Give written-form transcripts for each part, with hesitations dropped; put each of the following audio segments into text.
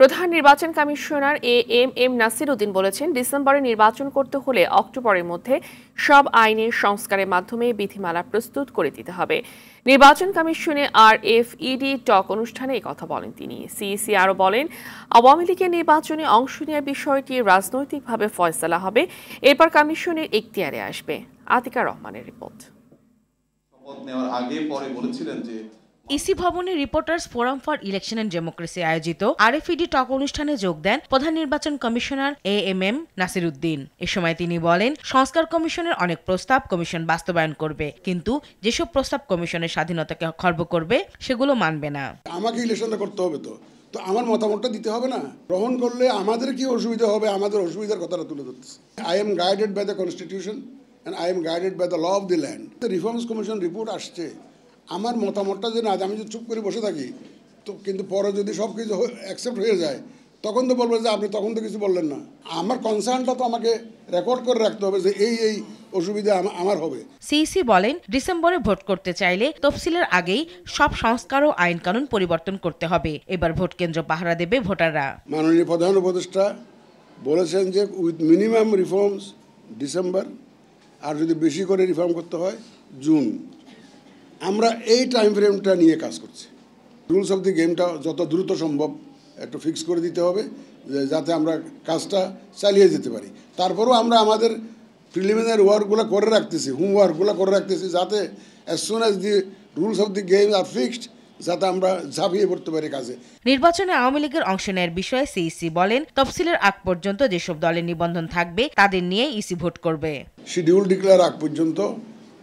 প্রধান নির্বাচন commissioner M Nasir Uddin বলেছেন, ডিসেম্বরে নির্বাচন করতে হলে অক্টোবরের মধ্যে সব আইনের সংস্কারের মাধ্যমে বিধিমালা প্রস্তুত করে দিতে হবে। নির্বাচন কমিশনে RFED টক অনুষ্ঠানে এই কথা বলেন তিনি। সিইসি আরও বলেন, আওয়ামী লীগের নির্বাচনে অংশ নেওয়ার বিষয়টি রাজনৈতিকভাবে ফয়সালা হবে, এরপর কমিশনের এখতিয়ারে আসবে। আতিকা রহমানের রিপোর্ট। শপথ নেওয়ার আগে পরে বলেছিলেন যে ইসি ভবনে reporters forum for election and democracy আয়োজিত RFED টক অনুষ্ঠানে যোগ দেন প্রধান নির্বাচন কমিশনার এম নাসির উদ্দিন। এ সময় তিনি বলেন, সংস্কার কমিশনের অনেক প্রস্তাব কমিশন বাস্তবায়ন করবে, কিন্তু যেসব প্রস্তাব কমিশনের স্বাধীনতাকে খর্ব করবে সেগুলো মানবে না। আমাকে ইলেকশনটা করতে হবে, তো আমার মতামতটা দিতে হবে না? গ্রহণ করলে আমাদের কি অসুবিধা হবে, আমাদের অসুবিধার কথাটা তুলে ধরতেছে। I am guided by the constitution and I am guided by the law of the land. Reforms commission report আসছে, আমার মতামতটা যে না, আমি যদি চুপ করে বসে থাকি তো কিন্তু পরে যদি সব কিছু অ্যাকসেপ্ট হয়ে যায় তখন তো বলবো যে আপনি তখন তো কিছু বললেন না। আমার কনসার্নটা তো আমাকে রেকর্ড করে রাখতে হবে যে এই অসুবিধা আমার হবে। সিইসি বলেন, ডিসেম্বরে ভোট করতে চাইলে তফসিলের আগেই সব সংস্কার ও আইন কানুন পরিবর্তন করতে হবে। এবার ভোট কেন্দ্র পাহারা দেবে ভোটাররা। মাননীয় প্রধান উপদেষ্টা বলেছেন যে উইথ মিনিমাম রিফর্মস ডিসেম্বর, আর যদি বেশি করে রিফর্ম করতে হয় জুন। আমরা এই টাইম ফ্রেমটা নিয়ে কাজ করছি। রুলস অফ দি গেমটা যত দ্রুত সম্ভব একটু ফিক্স করে দিতে হবে, যাতে আমরা কাজটা চালিয়ে যেতে পারি। তারপরেও আমরা আমাদের প্রিলিমিনারি ওয়ার্কগুলো করে রাখতেছি, হোমওয়ার্কগুলো করে রাখতেছি, যাতে as soon as the rules of the game are fixed, যাতে আমরা ঝাঁপিয়ে পড়তে পারি কাজে। নির্বাচনে আওয়ামী লীগের অংশ নেয়ার বিষয়ে সিইসি বলেন, তফসিলের আগ পর্যন্ত যেসব দলের নিবন্ধন থাকবে তাদের নিয়ে ইসি ভোট করবে। শিডিউল ডিক্লেয়ার আগ পর্যন্ত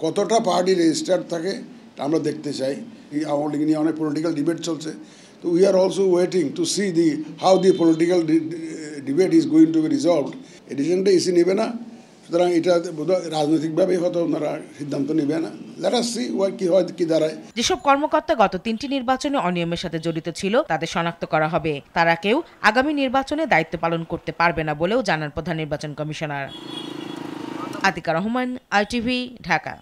কতটা পার্টি রেজিস্টার্ড থাকে আমরা দেখতে চাই। এই আওয়ামী লীগ নিয়ে অনেক পলিটিক্যাল ডিবেট চলছে, তো we are also waiting to see how the political debate is going to be resolved. এই ডিসিশনটা ইসি নেবে না, সুতরাং এটা রাজনৈতিকভাবে হয়তো ওনারা সিদ্ধান্ত নেবে না। লেট আস সি কি হয়, কি দাঁড়ায়। যেসব কর্মকর্তা গত 3টি নির্বাচনে অনিয়মের সাথে জড়িত ছিল তাদের শনাক্ত করা হবে। তারা কেউ আগামী নির্বাচনে দায়িত্ব পালন করতে পারবে না বলেও জানান প্রধান নির্বাচন কমিশনার। আতিকা রহমান, ITV, ঢাকা।